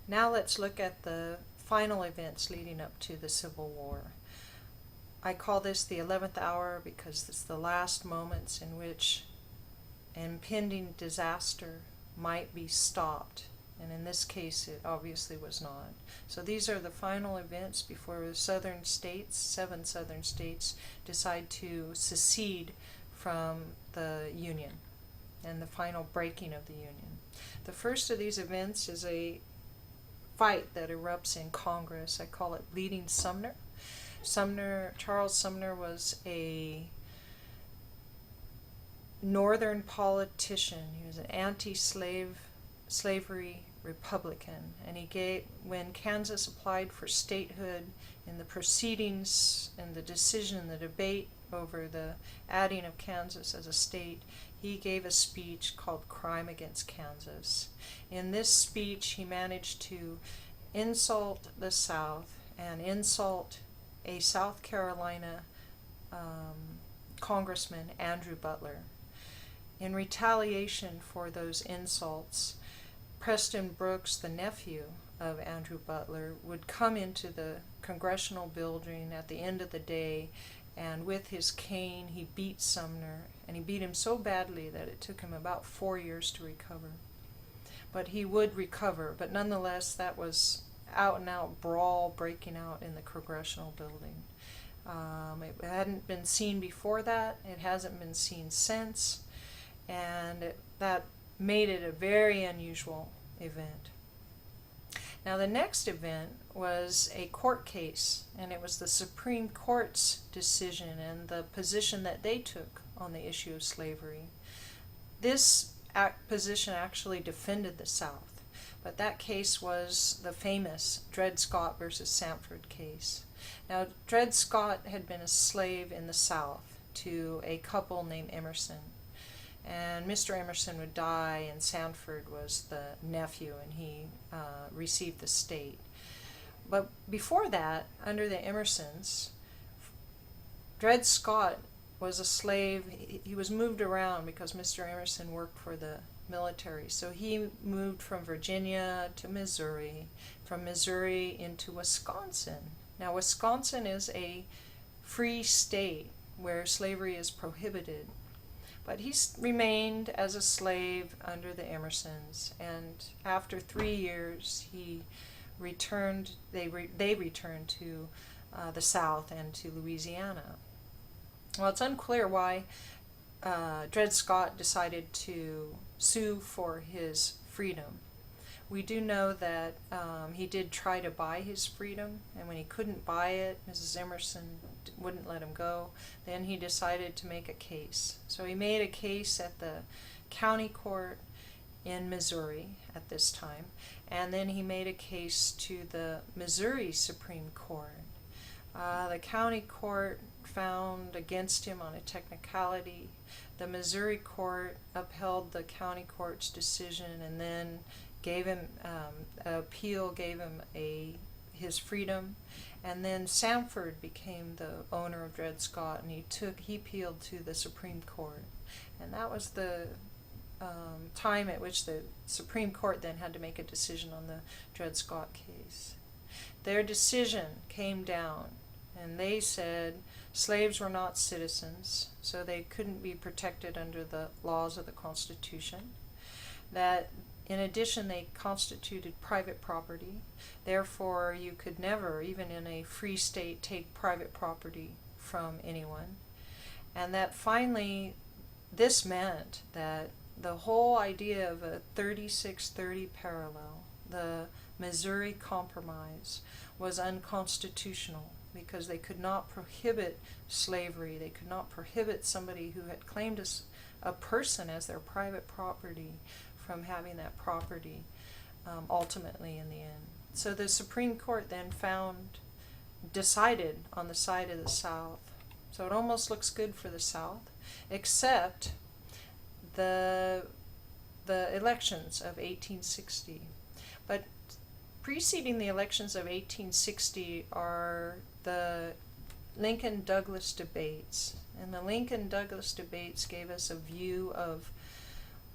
Now let's look at the final events leading up to the Civil War. I call this the 11th hour because it's the last moments in which impending disaster might be stopped. And in this case, it obviously was not. So these are the final events before the southern states, 7 southern states, decide to secede from the Union and the final breaking of the Union. The first of these events is a fight that erupts in Congress. I call it Bleeding Sumner. Charles Sumner was a northern politician. He was an anti-slavery Republican, and when Kansas applied for statehood in the proceedings and the decision, the debate over the adding of Kansas as a state, he gave a speech called Crime Against Kansas. In this speech, he managed to insult the South and insult a South Carolina Congressman, Andrew Butler. In retaliation for those insults, Preston Brooks, the nephew of Andrew Butler, would come into the congressional building at the end of the day, and with his cane he beat Sumner, and he beat him so badly that it took him about 4 years to recover. But he would recover, but nonetheless that was out and out brawl breaking out in the congressional building. It hadn't been seen before that, it hasn't been seen since, and that made it a very unusual event. Now the next event was a court case, and it was the Supreme Court's decision and the position that they took on the issue of slavery. This position actually defended the South. But that case was the famous Dred Scott versus Sanford case. Now, Dred Scott had been a slave in the South to a couple named Emerson. And Mr. Emerson would die, and Sanford was the nephew, and he received the state. But before that, under the Emersons, Dred Scott was a slave. He was moved around because Mr. Emerson worked for the military. So he moved from Virginia to Missouri, from Missouri into Wisconsin. Now Wisconsin is a free state where slavery is prohibited. But he remained as a slave under the Emersons, and after 3 years he returned. They returned to the South and to Louisiana. Well, it's unclear why Dred Scott decided to sue for his freedom. We do know that he did try to buy his freedom, and when he couldn't buy it, Mrs. Emerson wouldn't let him go. Then he decided to make a case. So he made a case at the county court in Missouri at this time, and then he made a case to the Missouri Supreme Court. The county court found against him on a technicality. The Missouri court upheld the county court's decision, and then gave him appeal, gave him his freedom, and then Sanford became the owner of Dred Scott, and he appealed to the Supreme Court, and that was the time at which the Supreme Court then had to make a decision on the Dred Scott case. Their decision came down, and they said slaves were not citizens, so they couldn't be protected under the laws of the Constitution, that in addition, they constituted private property. Therefore, you could never, even in a free state, take private property from anyone. And that finally, this meant that the whole idea of a 3630 parallel, the Missouri Compromise, was unconstitutional because they could not prohibit slavery. They could not prohibit somebody who had claimed a person as their private property from having that property ultimately in the end. So the Supreme Court then decided on the side of the South. So it almost looks good for the South, except the elections of 1860. But preceding the elections of 1860 are the Lincoln-Douglas debates. And the Lincoln-Douglas debates gave us a view of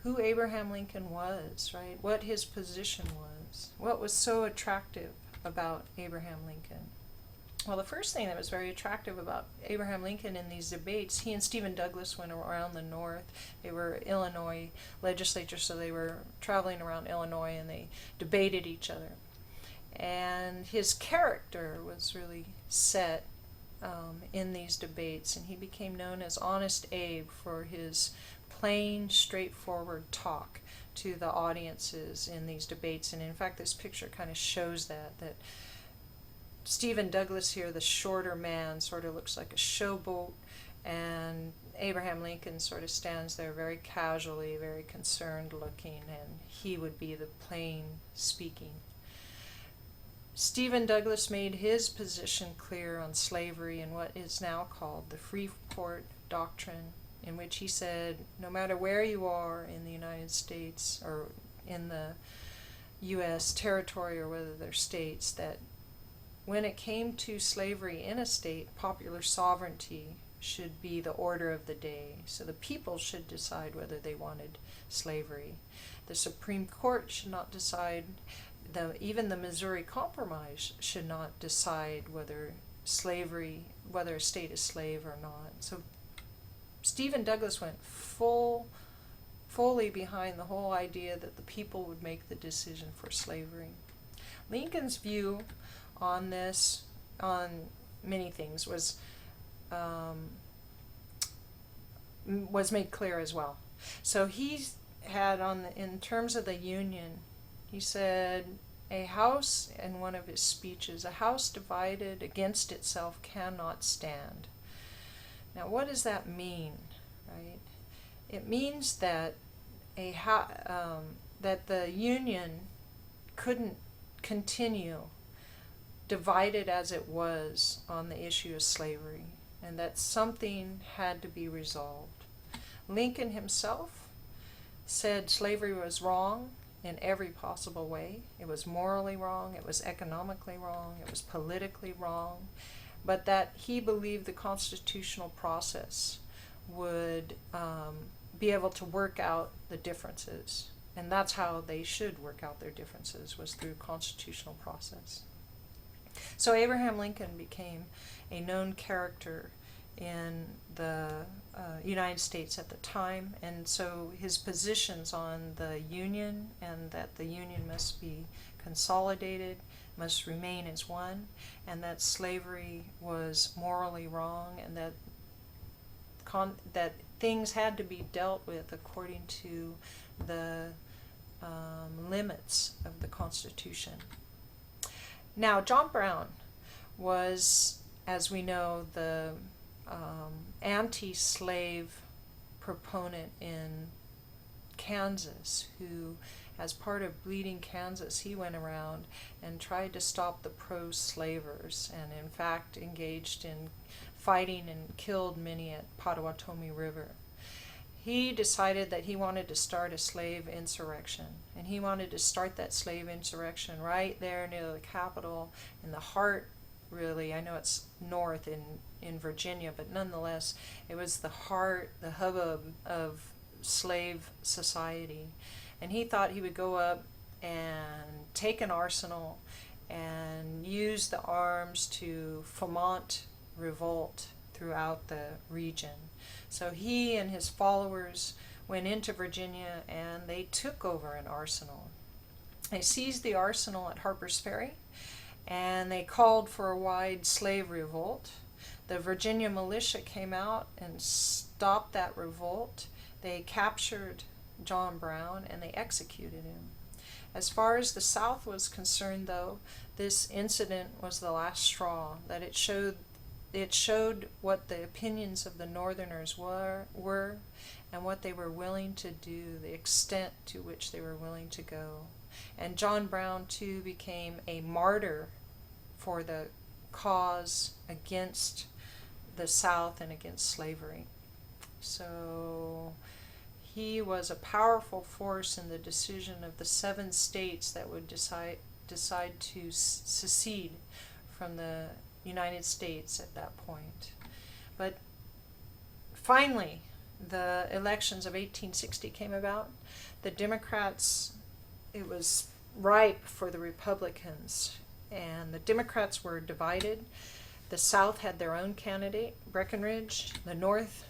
who Abraham Lincoln was, right? What his position was. was. What was so attractive about Abraham Lincoln? Well, the first thing that was very attractive about Abraham Lincoln in these debates, he and Stephen Douglas went around the North. They were Illinois legislators, so they were traveling around Illinois and they debated each other. And his character was really set in these debates, and he became known as Honest Abe for his plain, straightforward talk to the audiences in these debates. And in fact, this picture kind of shows that Stephen Douglas here, the shorter man, sort of looks like a showboat, and Abraham Lincoln sort of stands there very casually, very concerned looking, and he would be the plain speaking. Stephen Douglas made his position clear on slavery in what is now called the Freeport Doctrine, in which he said no matter where you are in the United States or in the U.S. territory or whether they're states, that when it came to slavery in a state, popular sovereignty should be the order of the day. So the people should decide whether they wanted slavery. The Supreme Court should not decide, even the Missouri Compromise should not decide whether a state is slave or not. So Stephen Douglas went fully behind the whole idea that the people would make the decision for slavery. Lincoln's view on this, on many things, was made clear as well. So he had in terms of the Union, he said, a house, in one of his speeches, a house divided against itself cannot stand. Now, what does that mean, right? It means that that the Union couldn't continue divided as it was on the issue of slavery, and that something had to be resolved. Lincoln himself said slavery was wrong in every possible way. It was morally wrong, it was economically wrong, it was politically wrong, but that he believed the constitutional process would be able to work out the differences, and that's how they should work out their differences, was through constitutional process. So Abraham Lincoln became a known character in the United States at the time, and so his positions on the Union, and that the Union must be consolidated, must remain as one, and that slavery was morally wrong, and that things had to be dealt with according to the limits of the Constitution. Now, John Brown was, as we know, the anti-slave proponent in Kansas, who, as part of Bleeding Kansas, he went around and tried to stop the pro-slavers, and in fact engaged in fighting and killed many at Potawatomi River. He decided that he wanted to start a slave insurrection, and he wanted to start that slave insurrection right there near the Capitol, in the heart, really. I know it's north in Virginia, but nonetheless, it was the heart, the hubbub of slave society. And he thought he would go up and take an arsenal and use the arms to foment revolt throughout the region. So he and his followers went into Virginia and they took over an arsenal. They seized the arsenal at Harper's Ferry and they called for a wide slave revolt. The Virginia militia came out and stopped that revolt. They captured John Brown and they executed him. As far as the South was concerned, though, this incident was the last straw, that it showed what the opinions of the Northerners were and what they were willing to do, the extent to which they were willing to go. And John Brown, too, became a martyr for the cause against the South and against slavery. So he was a powerful force in the decision of the 7 states that would decide to secede from the United States at that point. But finally, the elections of 1860 came about. The Democrats, it was ripe for the Republicans, and the Democrats were divided. The South had their own candidate, Breckinridge. The North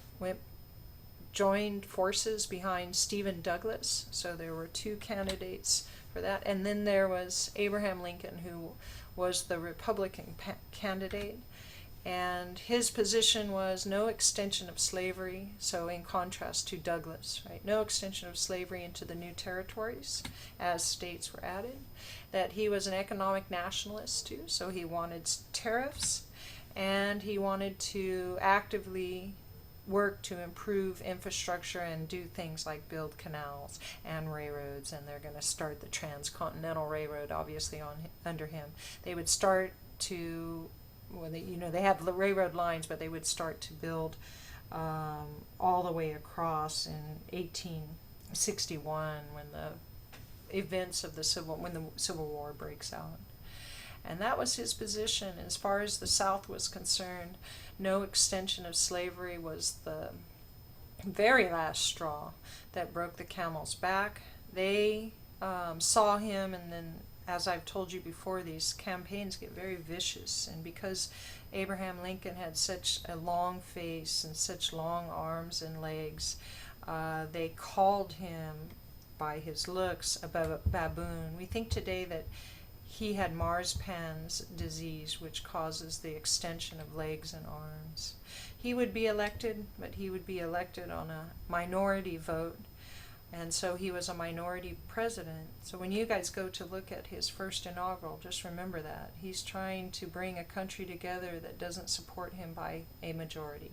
joined forces behind Stephen Douglas, so there were two candidates for that. And then there was Abraham Lincoln, who was the Republican candidate, and his position was no extension of slavery, so in contrast to Douglas, right? No extension of slavery into the new territories as states were added. That he was an economic nationalist too, so he wanted tariffs, and he wanted to actively work to improve infrastructure and do things like build canals and railroads, and they're going to start the Transcontinental Railroad obviously under him. They would start to, well, they have the railroad lines, but they would start to build all the way across in 1861 when the events of the Civil War breaks out. And that was his position. As far as the South was concerned, no extension of slavery was the very last straw that broke the camel's back. They saw him, and then, as I've told you before, these campaigns get very vicious. And because Abraham Lincoln had such a long face and such long arms and legs, they called him by his looks a baboon. We think today that he had Marspan's disease, which causes the extension of legs and arms. He would be elected, but he would be elected on a minority vote, and so he was a minority president. So when you guys go to look at his first inaugural, just remember that. He's trying to bring a country together that doesn't support him by a majority.